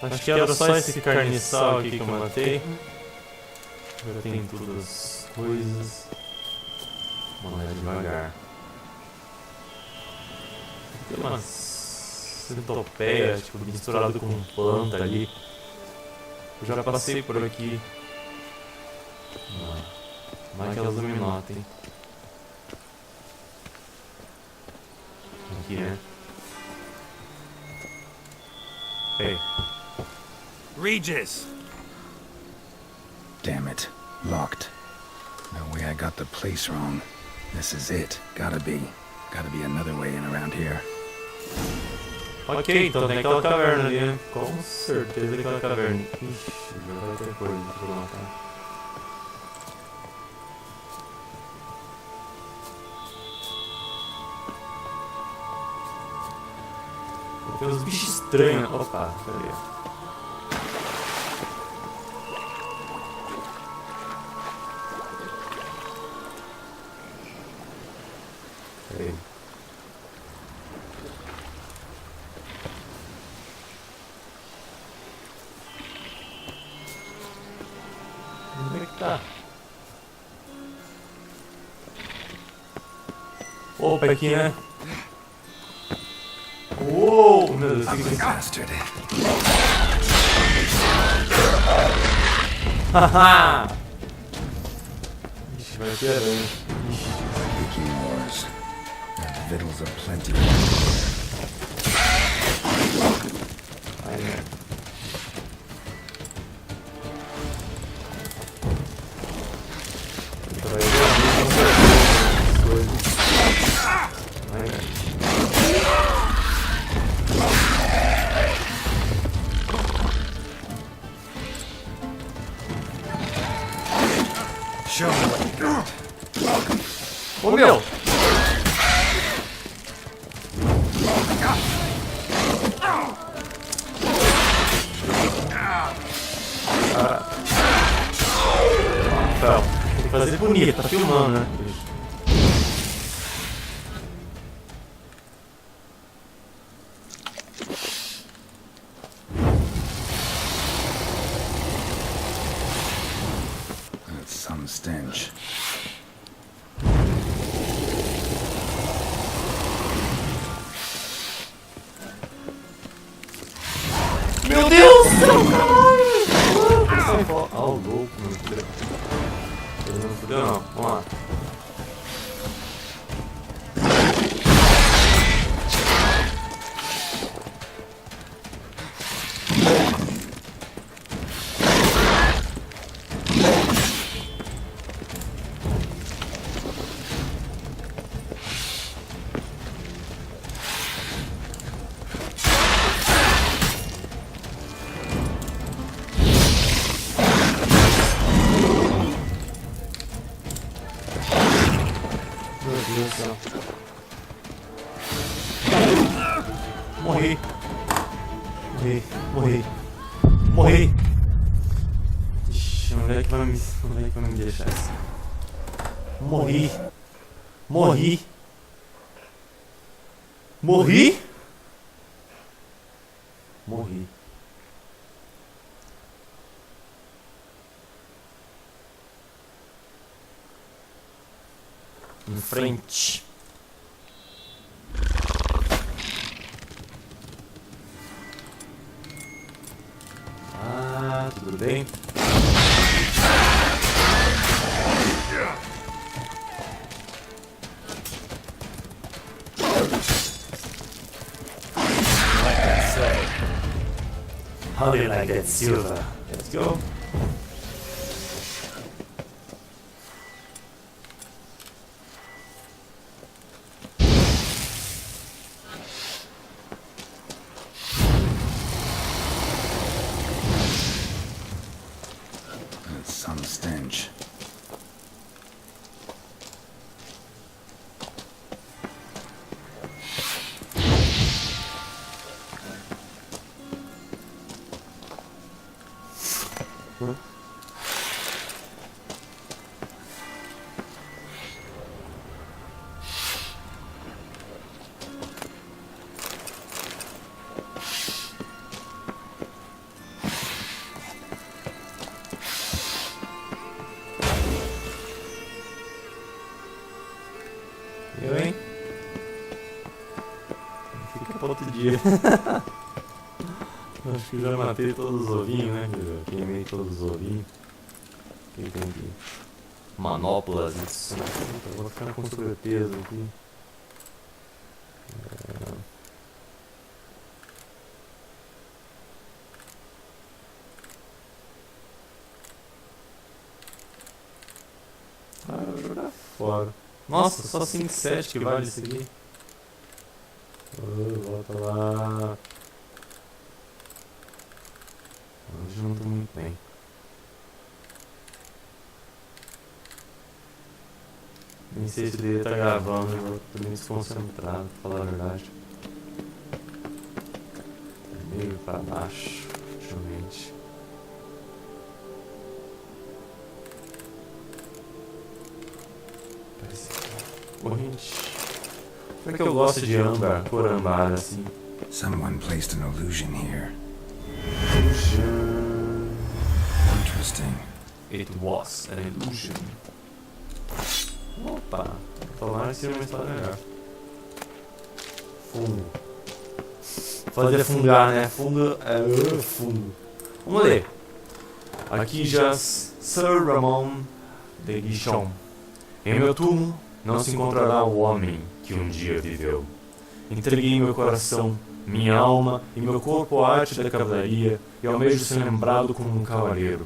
Acho que era só esse carniçal aqui que eu matei. Já tem todas as coisas. Vamos lá devagar. Tem umas centopeias, tipo, misturado com planta ali. Eu já passei por aqui. Não é que elas não me notem. Aqui, né? Hey. Regis! Damn it. Locked. No way I got the place wrong. This is it. Gotta be another way in around here. Ok, então tem aquela caverna ali, né? Com certeza aquela caverna. Ixi, já vai ter coisa pra lá, tá? Tem uns bichos estranhos. Opa, peraí. Peraí. Onde é que tá? Opa, aqui, né? Uou, meu Deus, que Bastard. haha! Ixi, vai ter aranha. Speaking wars. And victuals aplenty. Ai, merda. Ai, merda. Show me what you got. Ô, meu! Rafael, tem que fazer bonito, tá filmando, né? That's some stench. Meu Deus do céu, caralho! Sai fora. Ah, o louco, não fudeu. Ele não fudeu, não. Vamos lá. Meu Deus do céu. Morri. Morri. Morri. Morri. Ixi, onde é que vai me deixar essa? Morri. Morri. Morri. Morri. Em frente. Ah, tudo bem? Like I say. How do you like that silver? Let's go. That's some stench. dia. Acho que eu já matei todos os ovinhos, né? Eu queimei todos os ovinhos. Aqui tem aqui manoplas, isso. Eu vou ficar com sobrepeso aqui. Ah, eu vou jogar fora. Nossa, só 5,7 que vale isso aqui. Oh, volta lá. Hoje não tô muito bem. Nem sei se ele deveria estar gravando, eu tô meio desconcentrado, pra falar a verdade. Tá meio pra baixo, ultimamente. Parece corrente. Como é que eu gosto de âmbar, cor âmbar assim? Someone placed an illusion here. Interesting. It was an illusion. Opa, tomara que seja uma história melhor. Fungo. Fazer fungar, né? Fungo é fungo. Vamos ler. Aqui jaz Sir Ramon de Guichon. Em meu túmulo não se encontrará o homem que um dia viveu. Entreguei meu coração, minha alma e meu corpo à arte da cavalaria e almejo ser lembrado como um cavaleiro.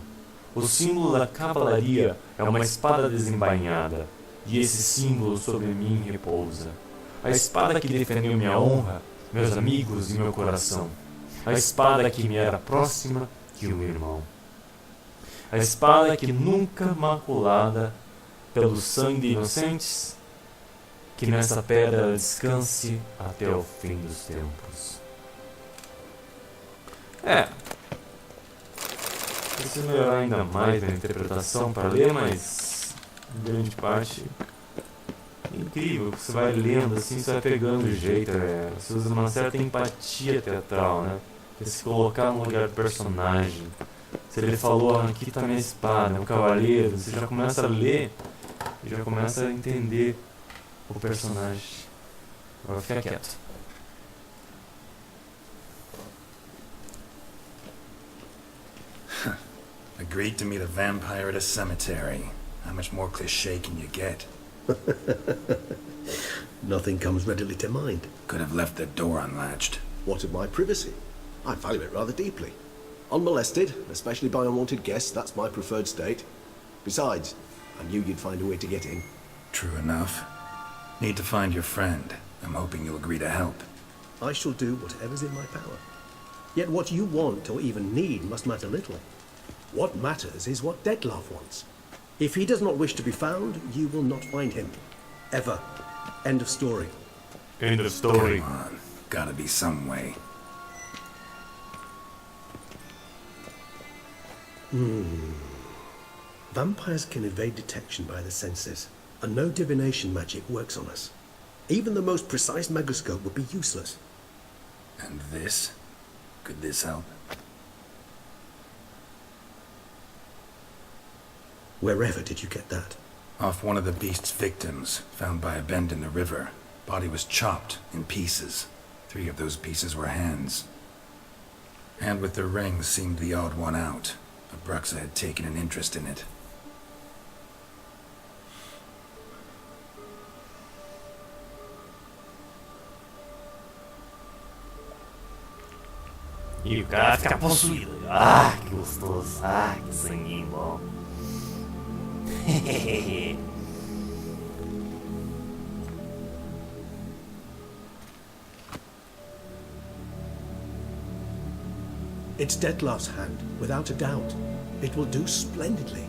O símbolo da cavalaria é uma espada desembainhada, e esse símbolo sobre mim repousa. A espada que defendeu minha honra, meus amigos e meu coração. A espada que me era próxima que o irmão. A espada que nunca maculada pelo sangue de inocentes, que nessa pedra descanse até o fim dos tempos. Preciso melhorar ainda mais minha interpretação para ler, mas em grande parte é incrível que você vai lendo assim, você vai pegando o jeito, você usa uma certa empatia teatral, né? Que é se colocar no lugar do personagem. Se ele falou, aqui tá minha espada, é um cavaleiro, você já começa a ler e já começa a entender o personagem. Agora fica quieto. Agreed to meet a vampire at a cemetery. How much more cliché can you get? Nothing comes readily to mind. Could have left the door unlatched. What of my privacy? I value it rather deeply. Unmolested, especially by unwanted guests, that's my preferred state. Besides, I knew you'd find a way to get in. True enough. Need to find your friend. I'm hoping you'll agree to help. I shall do whatever's in my power. Yet what you want or even need must matter little. What matters is what Detlef wants. If he does not wish to be found, you will not find him. Ever. End of story. End of story. Come on. Gotta be some way. Vampires can evade detection by the senses, and no divination magic works on us. Even the most precise megascope would be useless. And this? Could this help? Wherever did you get that? Off one of the beast's victims, found by a bend in the river. Body was chopped in pieces. 3 of those pieces were hands. Hand with the ring seemed the odd one out. Abruxa had taken an interest in it. E o cara fica possuído. Ah, que gostoso. Ah, que sanguinho bom. It's Detlef's hand, without a doubt. It will do splendidly.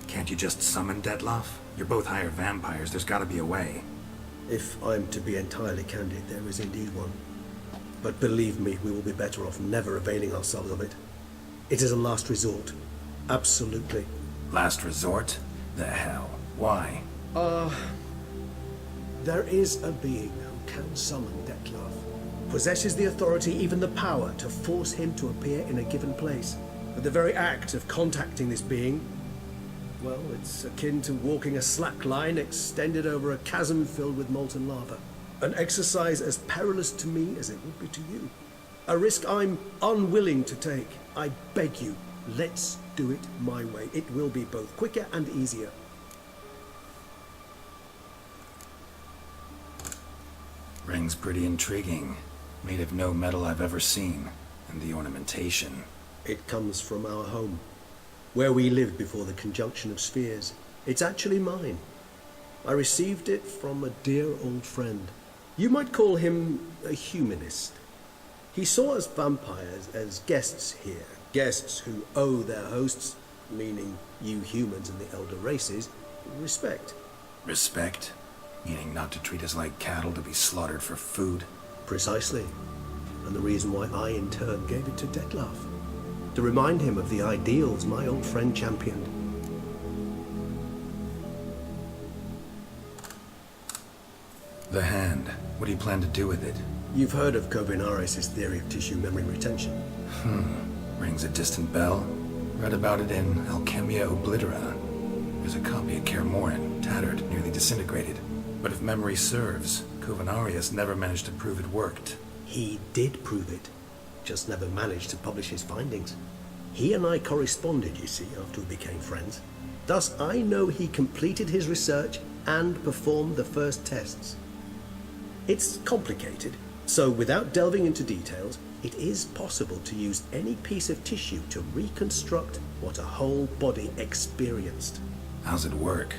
Can't you just summon Detlef? You're both hired vampires. There's gotta be a way. If I'm to be entirely candid, there is indeed one. But believe me, we will be better off never availing ourselves of it. It is a last resort. Absolutely. Last resort? The hell? Why? There is a being who can summon Dettlaff, possesses the authority, even the power, to force him to appear in a given place. But the very act of contacting this being, well, it's akin to walking a slack line extended over a chasm filled with molten lava. An exercise as perilous to me as it would be to you. A risk I'm unwilling to take. I beg you, let's do it my way. It will be both quicker and easier. Ring's pretty intriguing. Made of no metal I've ever seen. And the ornamentation. It comes from our home, where we lived before the conjunction of spheres. It's actually mine. I received it from a dear old friend. You might call him a humanist. He saw us vampires as guests here, guests who owe their hosts, meaning you humans and the elder races, respect. Respect? Meaning not to treat us like cattle to be slaughtered for food? Precisely. And the reason why I in turn gave it to Dettlaff. To remind him of the ideals my old friend championed. The hand. What do you plan to do with it? You've heard of Kovinaris' theory of tissue memory retention. Rings a distant bell. Read about it in Alchemia Oblitera. There's a copy at Kermoran, tattered, nearly disintegrated. But if memory serves, Kovinaris never managed to prove it worked. He did prove it, just never managed to publish his findings. He and I corresponded, you see, after we became friends. Thus, I know he completed his research and performed the first tests. It's complicated, so without delving into details, it is possible to use any piece of tissue to reconstruct what a whole body experienced. How's it work?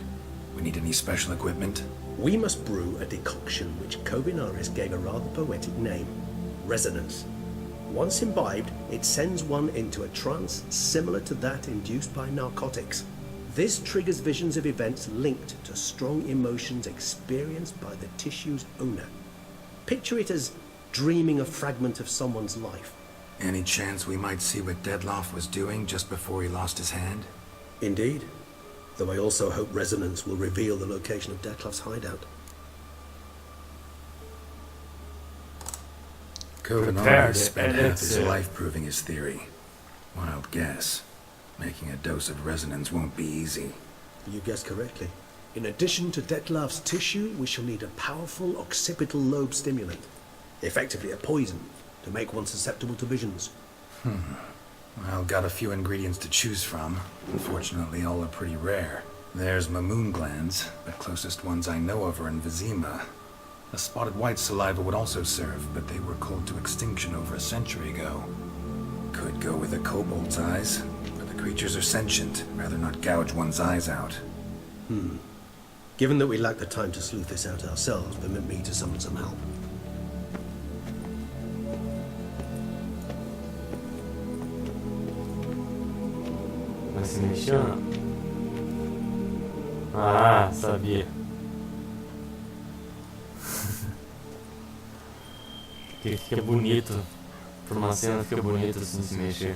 We need any special equipment? We must brew a decoction which Kovinaris gave a rather poetic name, resonance. Once imbibed, it sends one into a trance similar to that induced by narcotics. This triggers visions of events linked to strong emotions experienced by the tissue's owner. Picture it as dreaming a fragment of someone's life. Any chance we might see what Dettlaff was doing just before he lost his hand? Indeed. Though I also hope resonance will reveal the location of Dettlaff's hideout. Kovinaris spent half his life proving his theory. Wild guess. Making a dose of resonance won't be easy. You guessed correctly. In addition to Dettlaff's tissue, we shall need a powerful occipital lobe stimulant. Effectively a poison, to make one susceptible to visions. Well, got a few ingredients to choose from. Unfortunately, all are pretty rare. There's Mamoon glands, the closest ones I know of are in Vizima. A spotted white saliva would also serve, but they were cold to extinction over a century ago. Could go with a kobold's eyes, but the creatures are sentient. Rather not gouge one's eyes out. Given that we lack the time to sleuth this out ourselves, permit me to summon some help. Vai se mexendo? Ah, sabia. Que fica bonito. Por uma cena fica bonito assim se mexer.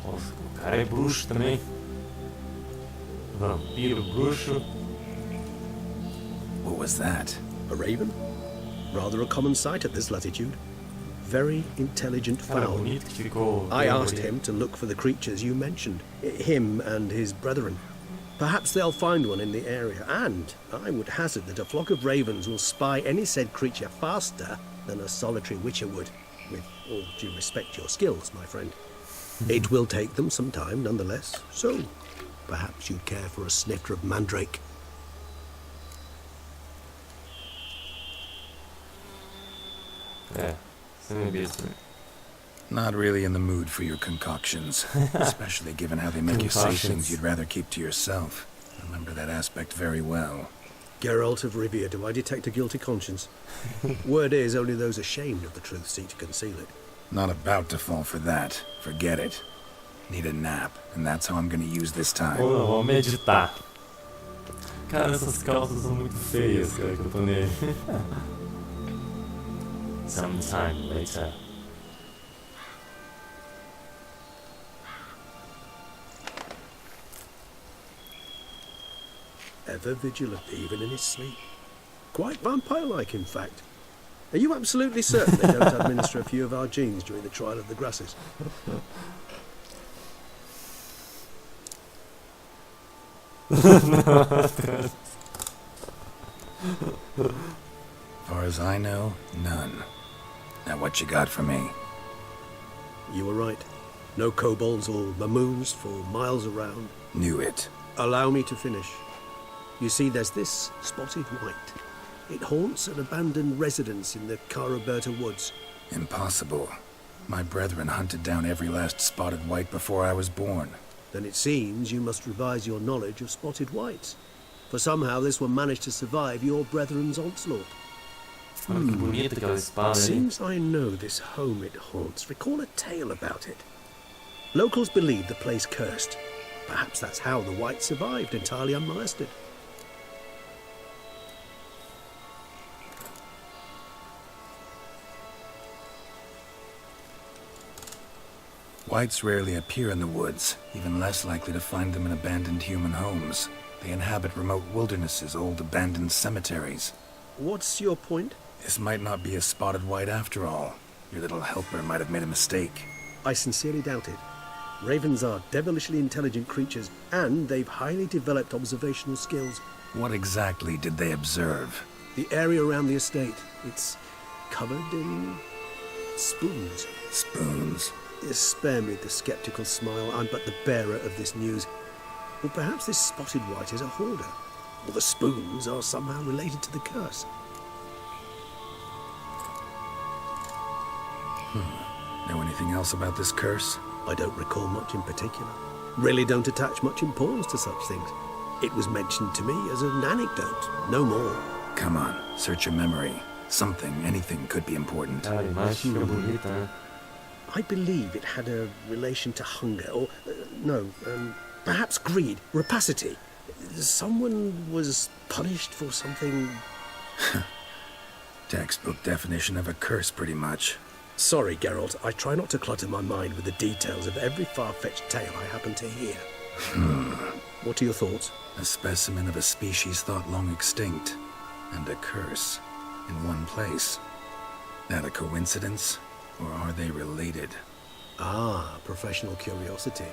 Nossa, o cara é bruxo também. Vampiro, bruxo. What was that? A raven? Rather a common sight at this latitude. Very intelligent Cara fowl. bonito que ficou. I bem asked bonito. him to look for the creatures you mentioned. Him and his brethren. Perhaps they'll find one in the area, and I would hazard that a flock of ravens will spy any said creature faster than a solitary witcher would. With all due respect to your skills, my friend. It will take them some time, nonetheless, so perhaps you'd care for a snifter of mandrake. É, você me vê também. Not really in the mood for your concoctions, especially given how they make you say Concoctions. things you'd rather keep to yourself. Remember that aspect very well. Geralt of Rivia, do I detect a guilty conscience? Word is, only those ashamed of the truth seek to conceal it. Not about to fall for that. Forget it. Need a nap, and that's how I'm gonna use this time. Vou meditar. Cara, essas calças são muito feias, cara, que eu tô nele. Sometime later. Ever vigilant, even in his sleep. Quite vampire-like, in fact. Are you absolutely certain they don't administer a few of our genes during the trial of the grasses? Far as I know, none. Now what you got for me? You were right. No kobolds or mamoons for miles around. Knew it. Allow me to finish. You see, there's this spotted white. It haunts an abandoned residence in the Caraberta woods. Impossible. My brethren hunted down every last spotted white before I was born. Then it seems you must revise your knowledge of spotted whites. For somehow this one managed to survive your brethren's onslaught. Olha que bonita aquela espada ali. Seems I know this home it haunts. Recall a tale about it. Locals believe the place cursed. Perhaps that's how the whites survived, entirely unmolested. Whites rarely appear in the woods, even less likely to find them in abandoned human homes. They inhabit remote wildernesses, old abandoned cemeteries. What's your point? This might not be a spotted white after all. Your little helper might have made a mistake. I sincerely doubt it. Ravens are devilishly intelligent creatures, and they've highly developed observational skills. What exactly did they observe? The area around the estate, it's covered in spoons. Spoons? Spare me the skeptical smile. I'm but the bearer of this news. Or perhaps this spotted white is a hoarder. Or the spoons are somehow related to the curse. Know anything else about this curse? I don't recall much in particular. Really don't attach much importance to such things. It was mentioned to me as an anecdote, no more. Come on, search your memory. Something, anything could be important. Cara, a imagem fica bonita, né? I believe it had a relation to hunger, or perhaps greed, rapacity. Someone was punished for something. Textbook definition of a curse, pretty much. Sorry, Geralt, I try not to clutter my mind with the details of every far-fetched tale I happen to hear. What are your thoughts? A specimen of a species thought long extinct, and a curse, in one place. That a coincidence, or are they related? Ah, professional curiosity.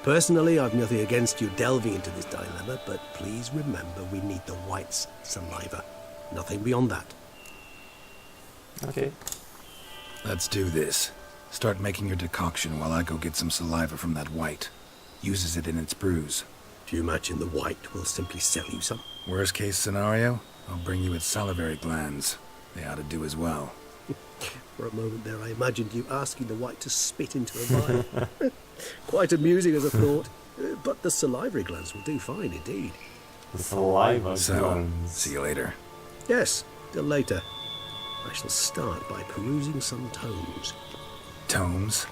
Personally, I've nothing against you delving into this dilemma, but please remember we need the white's saliva. Nothing beyond that. Ok. Let's do this. Start making your decoction while I go get some saliva from that white. Uses it in its brews. Do you imagine the white will simply sell you some? Worst case scenario, I'll bring you its salivary glands. They ought to do as well. For a moment there, I imagined you asking the white to spit into a vial. Quite amusing as a thought, but the salivary glands will do fine indeed. The saliva So, glands. see you later. Yes, till later. I shall start by perusing some tomes. Tomes?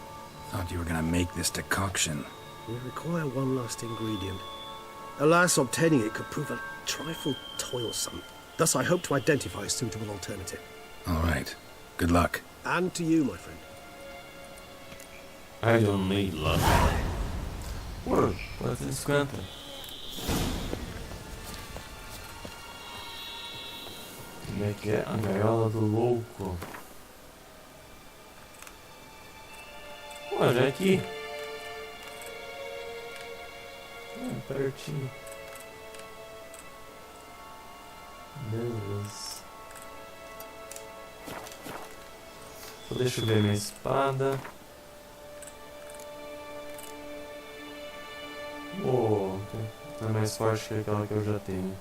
Thought you were gonna make this decoction. We require one last ingredient. Alas, obtaining it could prove a trifle toilsome. Thus, I hope to identify a suitable alternative. All right. Good luck. And to you, my friend. I don't need luck. Pô, 450. Como é que é? A gaiola do louco. Pô, já é aqui. Pertinho. Beleza. Só deixa eu ver minha espada. Oh, é mais forte que aquela que eu já tenho.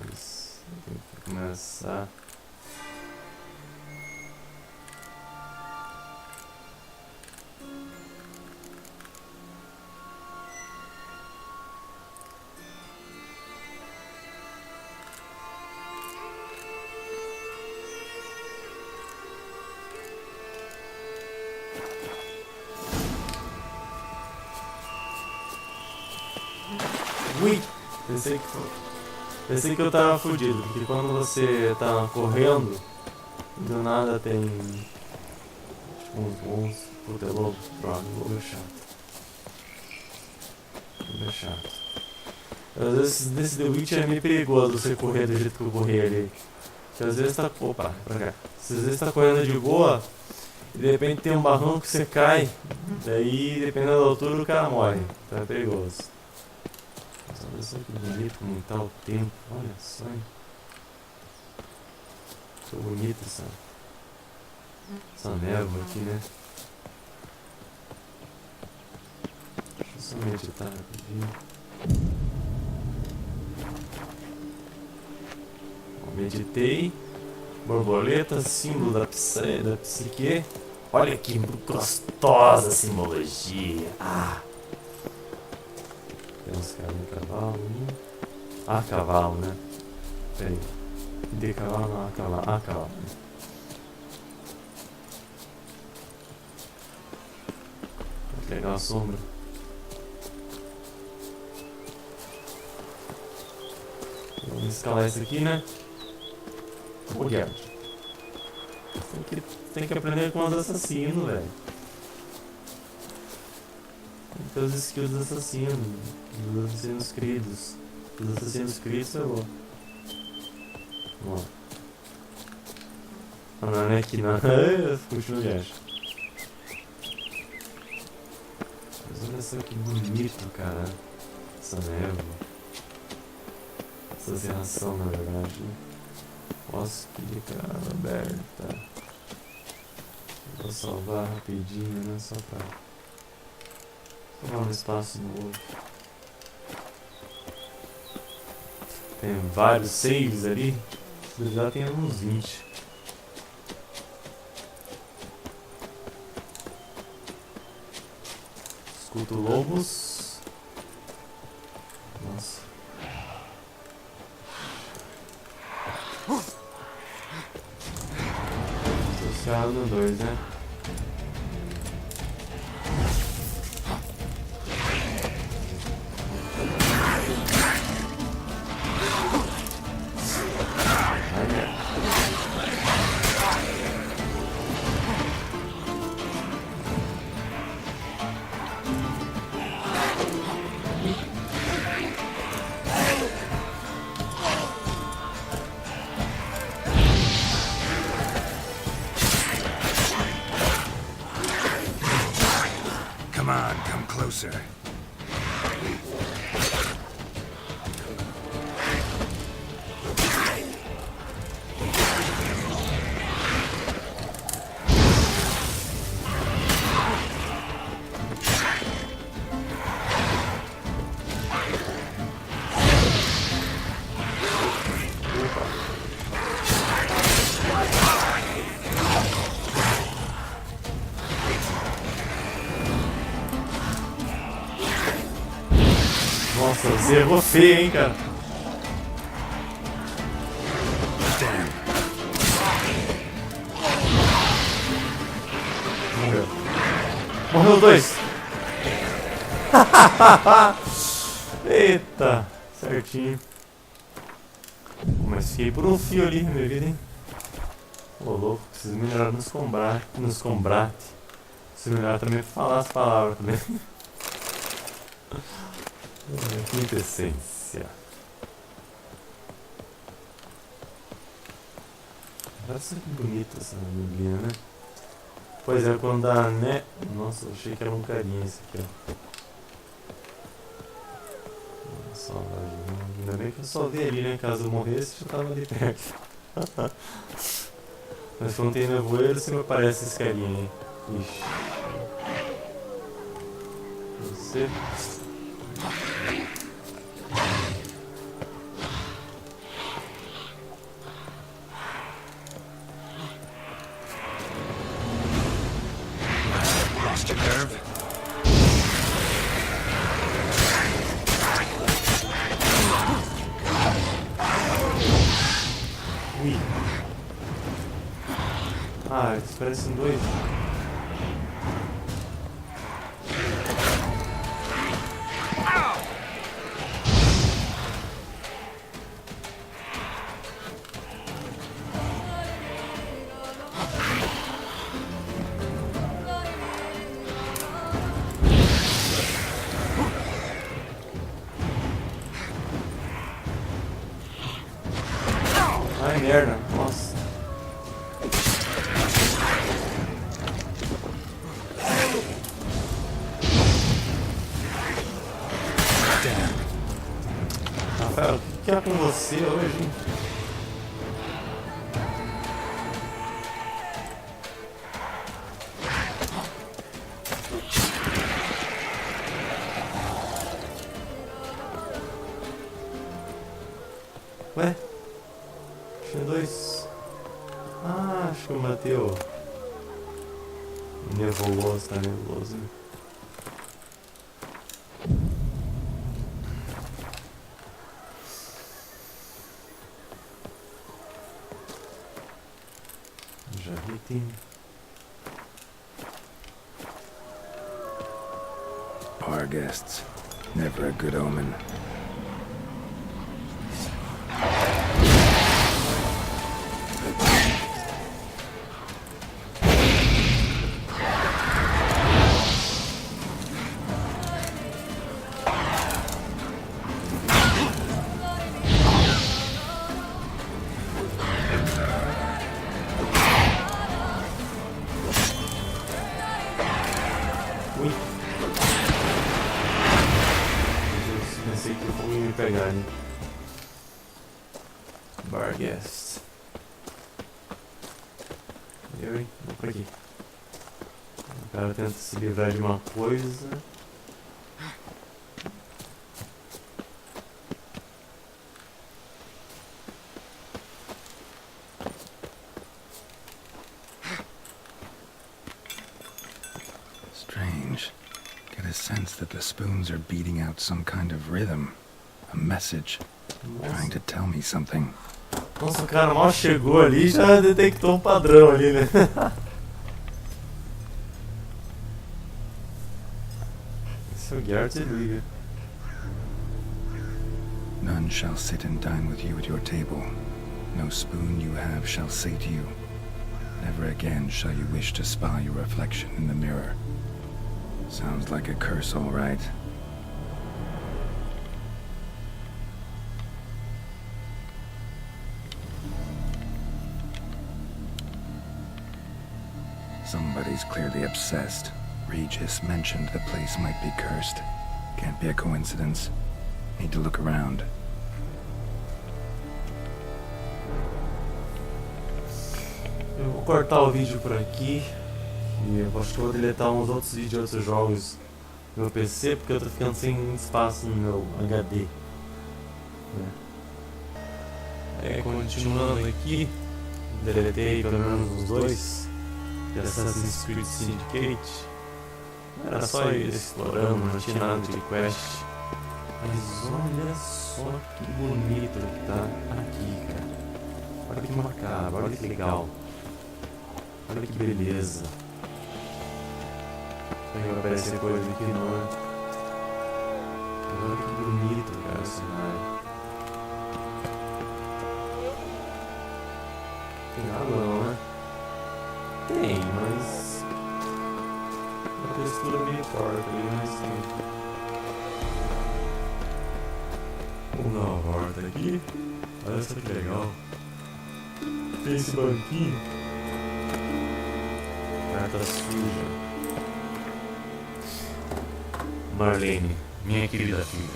Mas tem que começar. Ui! Pensei que eu tava fudido, porque quando você tá correndo, do nada tem uns monstros. Puta, é lobo. Droga, lobo é chato. Lobo é chato. Às vezes nesse The Witcher é meio perigoso você correr do jeito que eu corri ali. Porque às vezes tá. Opa, pra cá. Às vezes tá correndo de boa e de repente tem um barranco que você cai. Daí, dependendo da altura, o cara morre. Então é perigoso. Mas olha só que bonito como tá o tempo. Olha só. Que bonito essa névoa aqui, né? Deixa eu só meditar rapidinho. Meditei. Borboleta, símbolo da psique. Olha que gostosa simbologia. Tem uns caras de cavalo. Cavalo, né? Peraí. De cavalo, não, cavalo. Cavalo. Vou pegar a sombra. Vamos escalar isso aqui, né? Mulher. Tem que aprender com os assassinos, velho. Tem que ter os skills dos assassinos. Dos assassinos queridos. Dos assassinos queridos eu vou. Vamos lá. Não é aqui não. Puxa o gajo. Mas olha só que bonito, cara. Essa névoa. Essa serração, na verdade. Posso de cara aberta. Vou salvar rapidinho, né? Só pra tomar um espaço novo. Tem vários saves ali. Já tem uns 20. Escuto lobos. Nossa. Associado no 2, né? Come on, come closer. Nossa, você errou feio, hein, cara. Morreu. Morreu 2. Eita, certinho. Mas fiquei por um fio ali na minha vida, hein. Ô, louco, preciso melhorar nos combates. Preciso melhorar também pra falar as palavras também. Quintessência. Olha só que bonita essa neblina, né? Pois é, quando dá, né? Nossa, eu achei que era um carinha esse aqui, ó. Nossa, ainda bem que eu só vi ali, né? Caso eu morresse, já tava ali perto. Mas quando tem nevoeiro, sempre aparece esse carinha aí. Ixi. Você... Lost your nerve? Ui. Ah, eles parecem dois. merda. Nossa. Rafael, o que é com você hoje? Ué? Tinha dois. Ah, acho que eu matei o nebuloso, tá nebuloso. Já vi, tem. Bar guests. Never a good omen. Ui. Pensei que o fogo ia me pegar, né? Bar guest. Eu, hein? Vou por aqui. O cara tenta se livrar de uma coisa. Strange. Get a sense that the spoons are beating out some kind of rhythm. A message. Trying to tell me something. Nossa, o cara mal chegou ali e já detectou um padrão ali, né? Esse é o Geralt e liga. None shall sit and dine with you at your table. No spoon you have shall say to you, never again shall you wish to spy your reflection in the mirror. Sounds like a curse, all right. Somebody's clearly obsessed. Regis mentioned the place might be cursed. Can't be a coincidence. Need to look around. Eu vou cortar o vídeo por aqui. E eu acho que eu vou deletar uns outros vídeos de outros jogos no meu PC, porque eu tô ficando sem espaço no meu HD. Continuando aqui, deletei pelo menos uns dois de Assassin's Creed Syndicate. Era só ir explorando, não tinha nada de quest. Mas olha só que bonito que tá aqui, cara. Olha que macabro, olha que legal. Olha que beleza. Aí vai aparecer coisa aqui não é. Olha que bonito, cara, o cenário. Tem água não, né? Tem, mas a textura é meio forte ali, mas tem. Vamos dar uma volta aqui. Olha só que legal. Tem esse banquinho. Carta suja. Marlene, minha querida filha,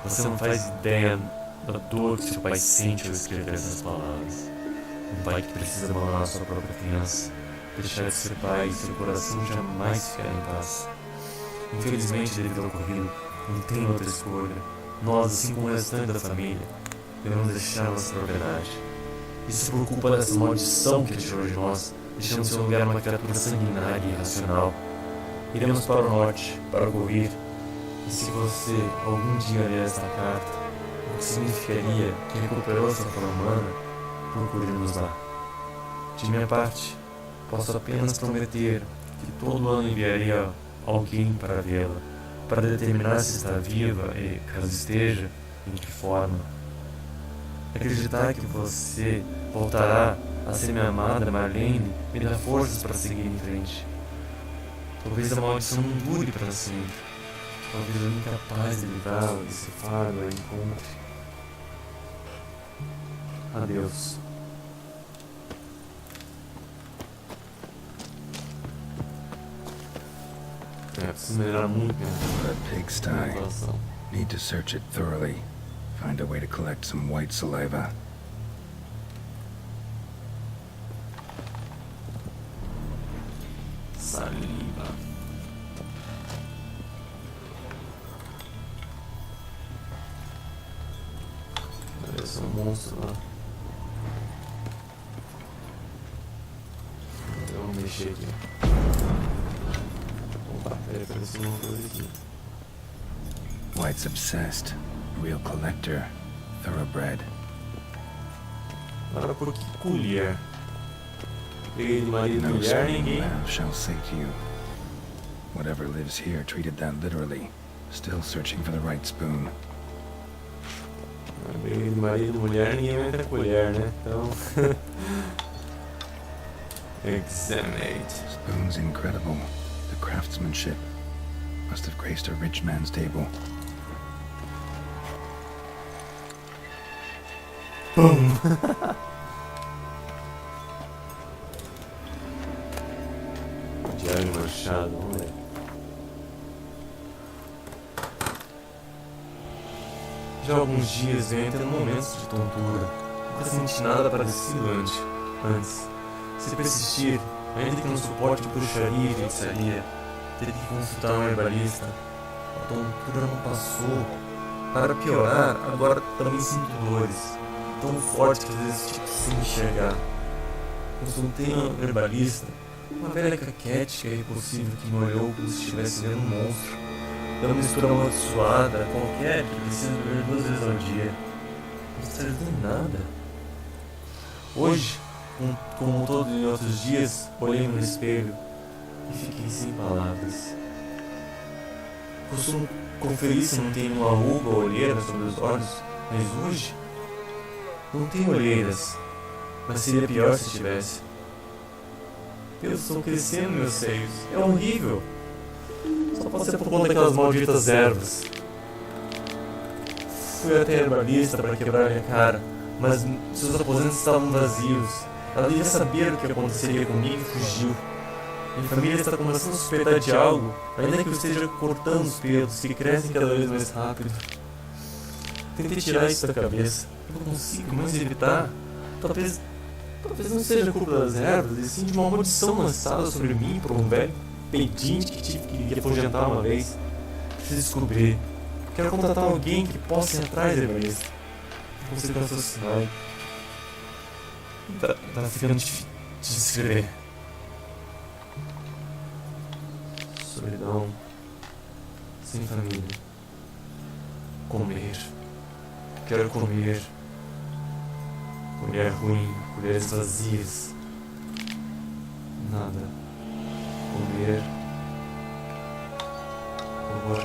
você não faz ideia da dor que seu pai sente ao escrever essas palavras. Um pai que precisa abandonar sua própria criança, deixar de ser pai e seu coração jamais ficará em paz. Infelizmente, devido ao ocorrido, não tem outra escolha. Nós, assim como o restante da família, devemos deixar nossa propriedade. Isso por culpa dessa maldição que tirou de nós, deixando seu lugar uma criatura sanguinária e irracional. Iremos para o norte, para ouvir. E se você algum dia ler esta carta, o que significaria que recuperou sua forma humana, procure-nos lá. De minha parte, posso apenas prometer que todo ano enviaria alguém para vê-la, para determinar se está viva e, caso esteja, em que forma. Acreditar que você voltará a ser minha amada Marlene me dá forças para seguir em frente. Talvez a maldição não dure para sempre. Talvez eu incapaz de livrá-la desse fardo a encontre. Adeus. preciso melhorar muito minha What a pigsty. atuação. Need to search it thoroughly. Find a way to collect some white saliva. Saliva. Parece um monstro lá. Vamos mexer aqui. Opa, peraí, apareceu uma coisa aqui. White's obsessed. Real collector. Thoroughbred. Agora por que colher? Peguei de marido e No mulher, spoon ninguém. thou shall say to you. Whatever lives here treated that literally. Still searching for the right spoon. Peguei de marido e mulher, ninguém vai ter colher, né? Então. Examinate. Spoon's incredible. The craftsmanship must have graced a rich man's table. Pum! Diário Machado, vamos ver. Já há alguns dias venho tendo momentos de tontura. Nunca senti nada parecido antes. Se persistir, ainda que não suporte bruxaria e feitiçaria, teria que consultar um herbalista. A tontura não passou. Para piorar, agora também sinto dores. Tão forte que às vezes fico sem enxergar. Consultei um herbalista, uma velha caquética e repulsiva que me olhou como se estivesse vendo um monstro. É uma mistura amaldiçoada, qualquer, que precisa beber 2 vezes ao dia. Não serve de nada. Hoje, como todos os outros dias, olhei no espelho e fiquei sem palavras. Costumo conferir se não tem uma ruga ou olheira sobre os olhos, mas hoje não tem olheiras, mas seria pior se tivesse. Pelos estão crescendo meus seios, é horrível. Só pode ser por conta daquelas malditas ervas. Fui até a herbalista para quebrar minha cara, mas seus aposentos estavam vazios. Ela devia saber o que aconteceria comigo e fugiu. Minha família está começando a suspeitar de algo, ainda que eu esteja cortando os pelos, que crescem cada vez mais rápido. Tentei tirar isso da cabeça. Eu não consigo mais evitar. Talvez não seja culpa das ervas, e sim de uma maldição lançada sobre mim por um velho pedinte que tive que afugentar uma vez. Preciso descobrir. Quero contratar alguém que possa ir atrás da herbalista. Não consigo raciocinar. Tá ficando difícil de escrever. Solidão. Sem família. Comer. Quero comer. Mulher ruim, colheres vazias. Nada. Comer. Horror.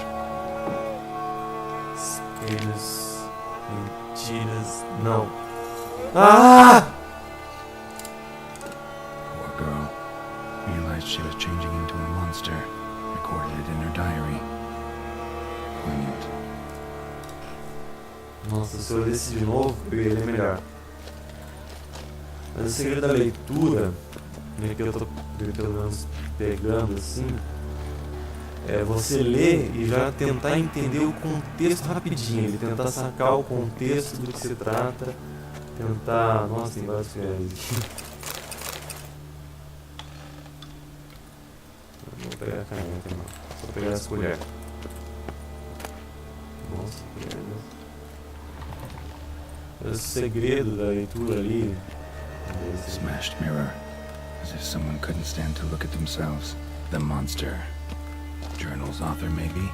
Espelhos. Mentiras. Não. Ah! Poor girl realized she was changing into a monster. Recorded it in her diary. Poignant. Nossa, se eu lesse de novo, eu ia ler melhor. Mas o segredo da leitura, né, que eu tô pelo menos pegando assim, é você ler e já tentar entender o contexto rapidinho, ele tentar sacar o contexto do que se trata, tentar... Nossa, tem vários fiéis aqui. Vou pegar a caneta, não. Só pegar essa colher. Nossa, colher, né? Mas o segredo da leitura ali... Smashed mirror. As if someone couldn't stand to look at themselves. The monster. Journal's author, maybe?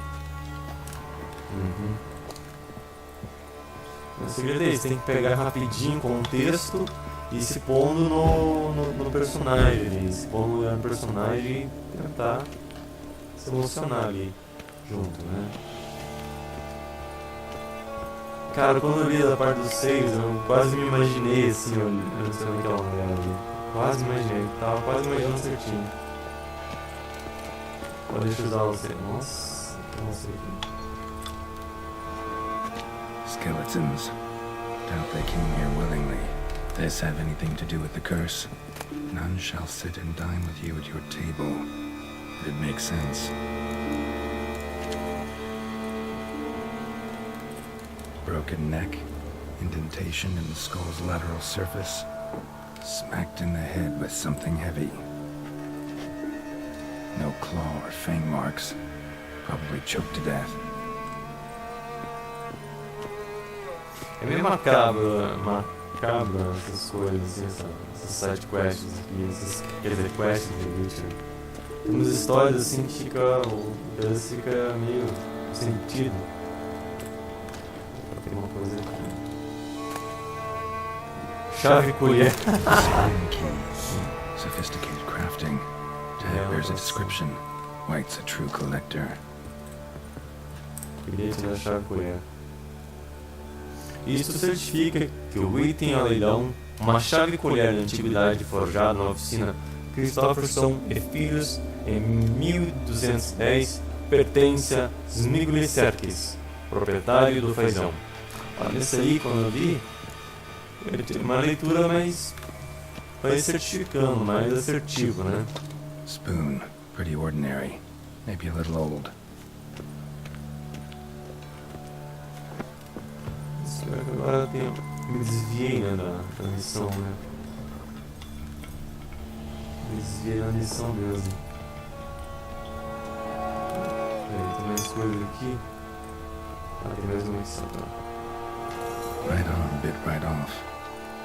O segredo é esse, tem que pegar rapidinho o contexto e se pondo no personagem ali. Se pondo no personagem e tentar se emocionar ali junto, né? Cara, quando eu li da parte dos seios, eu quase me imaginei assim, eu não sei como é que ela mulher ali. Quase imaginei, tava quase imaginando certinho. Pode deixa eu usar você. Nossa, não sei aqui. Skeletons. Doubt they came here willingly. This have anything to do with the curse? None shall sit and dine with you at your table. It makes sense. broken neck, indentation in the skull's lateral surface, smacked in the head with something heavy. No claw or fang marks, probably choked to death. É meio macabro essas coisas, assim, essas side quests aqui, quer dizer, quests de Witcher. Tem umas histórias assim que fica meio sem sentido. Tem uma coisa aqui. Chave e colher. Sophisticated crafting. Tag bears a description. White's a true collector. Bilhete da chave e colher. Isto certifica que o item a leilão, uma chave e colher de antiguidade forjada na oficina Christopherson e Filhos em 1210, pertence a Smigli Serkis, proprietário do fazão. Olha, esse aí, quando eu vi, ele tem uma leitura mais certificando, mais assertivo, né? Spoon, pretty ordinary, maybe a little old. Espero que agora me desviei, né, da missão, né? Me desviei da missão mesmo. Tem mais coisas aqui. Tem mais uma missão, tá? Right on, bit right off.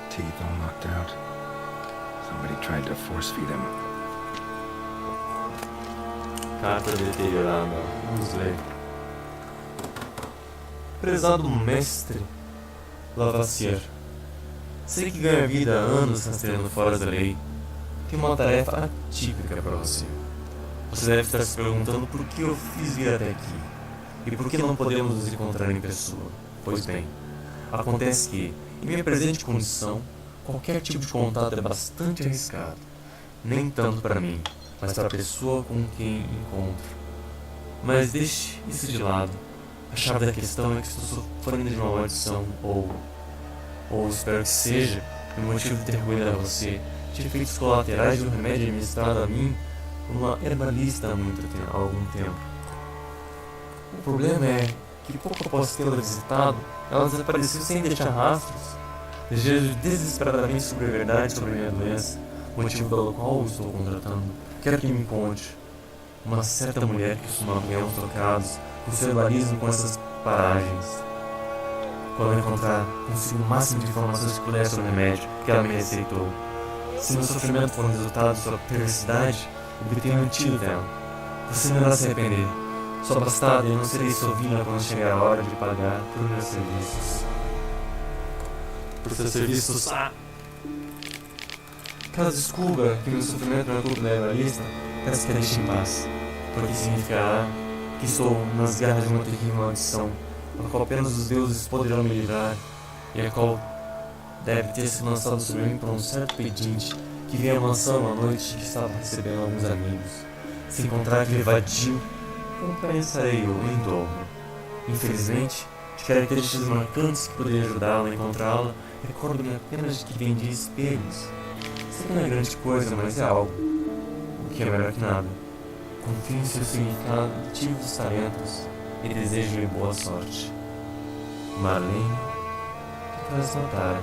Teeth all knocked out. Somebody tried to force feed him. Carta deteriorada. Vamos ler. Prezado mestre Lavassier, sei que ganha vida há anos rastreando fora da lei. Tem uma tarefa atípica para você. Você deve estar se perguntando por que eu fiz vir até aqui e por que não podemos nos encontrar em pessoa. Pois bem, acontece que, em minha presente condição, qualquer tipo de contato é bastante arriscado. Nem tanto para mim, mas para a pessoa com quem encontro. Mas deixe isso de lado. A chave da questão é que estou sofrendo de uma maldição, ou espero que seja, o motivo de ter ruído a você, de efeitos colaterais de um remédio administrado a mim por uma herbalista há algum tempo. O problema é que pouco após tê-la visitado, ela desapareceu sem deixar rastros. Desejo desesperadamente sobre a verdade sobre a minha doença, motivo pelo qual o estou contratando. Quero que me conte. Uma certa mulher que costuma ganhar uns trocados por seu herbalismo com essas paragens. Quando eu encontrar, consigo o máximo de informações que puder sobre o remédio que ela me receitou. Se meu sofrimento for um resultado de sua perversidade, obtenho um antídoto dela. Você não irá se arrepender. Só bastardo e eu não serei sovina quando chegar a hora de pagar por meus serviços. Por seus serviços. Caso descubra que meu sofrimento não é culpa da herbalista, peço que a deixe em paz, porque significará que estou nas garras de uma terrível maldição, a qual apenas os deuses poderão me livrar, e a qual deve ter se lançado sobre mim por um certo pedinte que veio à mansão uma noite que estava recebendo alguns amigos. Se encontrar aquele vadio, compensarei-o em dobro. Infelizmente, de características marcantes que poderiam ajudá-la a encontrá-la, recordo-me apenas de que vendia espelhos. Sei que não é grande coisa, mas é algo, o que é melhor que nada. Confio em seu significado, tive os talentos e desejo-lhe boa sorte. Marlene, que faz notar.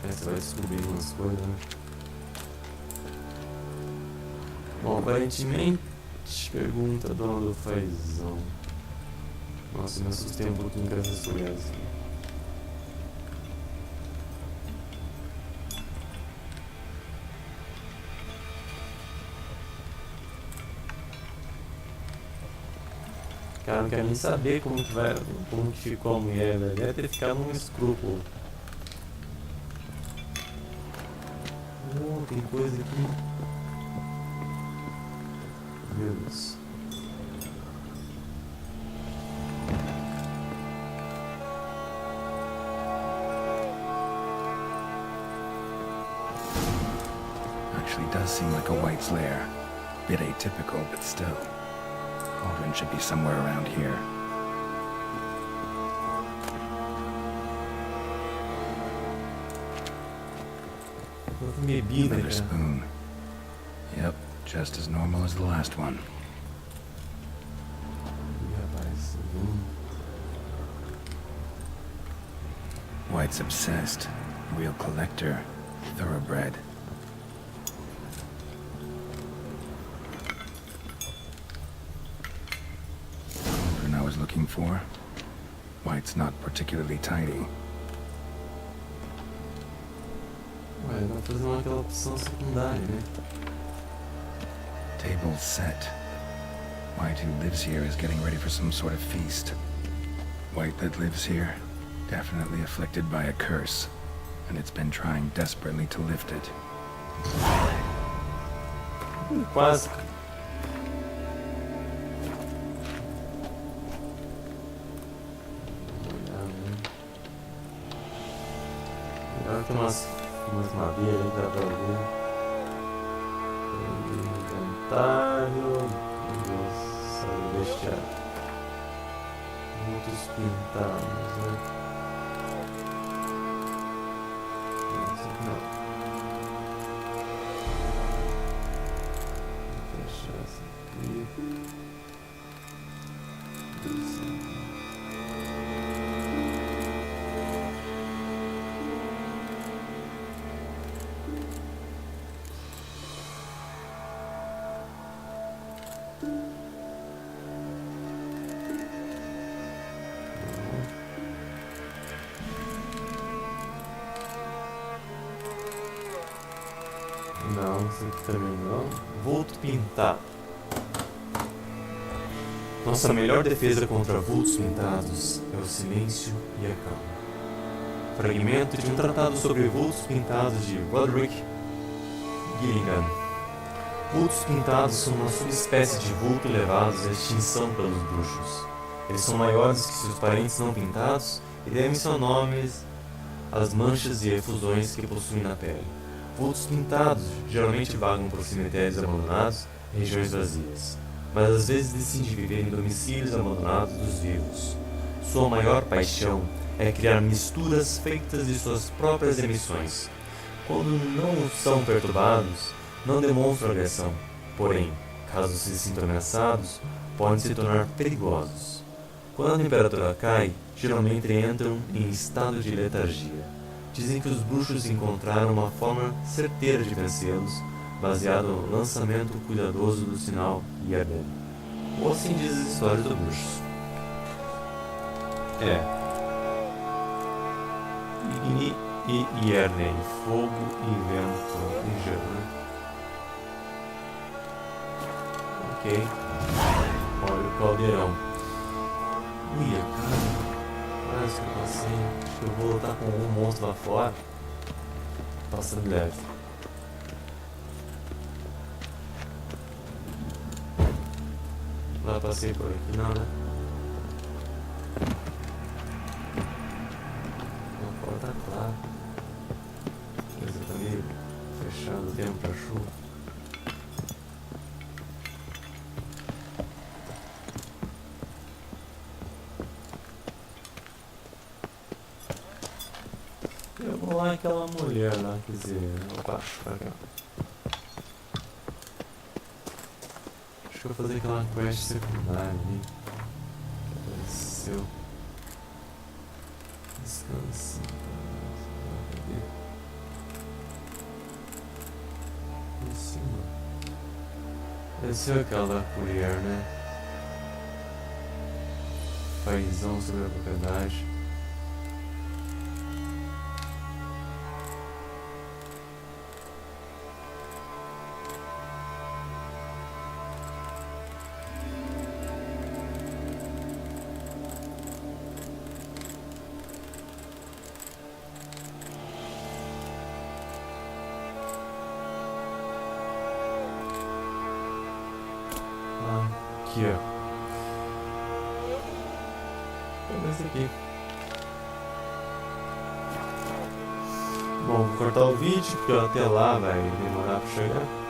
Você vai descobrir umas coisas, né? Bom, aparentemente, pergunta a dona do fazão. Nossa, me assustei um pouquinho com essas coisas. Cara, não quero nem saber como que ficou a mulher, velho. Deve ter ficado um escrúpulo. Oh, tem coisa aqui. Meu Deus. Actually does seem like a white's lair. Bit atypical, but still. Cauldron should be somewhere around here. Bebida, Another cara. spoon. Yep, Just as normal as the last one. Ih, rapaz. White's obsessed. Real collector. Thoroughbred. Children I was looking for. White's not particularly tidy. Ué, dá pra fazer aquela opção secundária, né? Table set. White, who lives here, is getting ready for some sort of feast. White that lives here, definitely afflicted by a curse, and it's been trying desperately to lift it. Quase. Agora tem umas madeiras aí que dá pra ver. Inventário. Saiu deixar. Muitos pintados, né? Esse aqui não. Vou fechar essa aqui. Não, isso aqui também não. Vulto pintado. Nossa melhor defesa contra vultos pintados é o silêncio e a calma. Fragmento de um tratado sobre vultos pintados de Roderick Gilligan. Vultos pintados são uma subespécie de vulto levados à extinção pelos bruxos. Eles são maiores que seus parentes não pintados e devem seus nomes às manchas e efusões que possuem na pele. Vultos pintados geralmente vagam por cemitérios abandonados e regiões vazias, mas às vezes decidem viver em domicílios abandonados dos vivos. Sua maior paixão é criar misturas feitas de suas próprias emissões. Quando não são perturbados, não demonstram agressão, porém, caso se sintam ameaçados, podem se tornar perigosos. Quando a temperatura cai, geralmente entram em estado de letargia. Dizem que os bruxos encontraram uma forma certeira de vencê-los, baseado no lançamento cuidadoso do sinal Yerden. Ou assim diz as histórias dos bruxos. Igni e Yerden, fogo e vento e gelo, né? Ok. Olha o caldeirão. Ui, cara. Parece que eu passei. Acho que eu vou lutar com um monstro lá fora. Passando leve. Lá passei por aqui, não, né? Lá fora tá claro. Coisa tá meio fechado o tempo pra chuva. Eu vou lá aquela mulher lá, quer dizer, opa, pra cá. Acho que eu vou fazer aquela quest secundária ali. Que apareceu. Descanse. Cadê? Em cima. Apareceu aquela colher, né? Paizão sobre a propriedade. Aqui, ó. Vamos esse aqui. Bom, vou cortar o vídeo, porque até lá vai demorar pra chegar.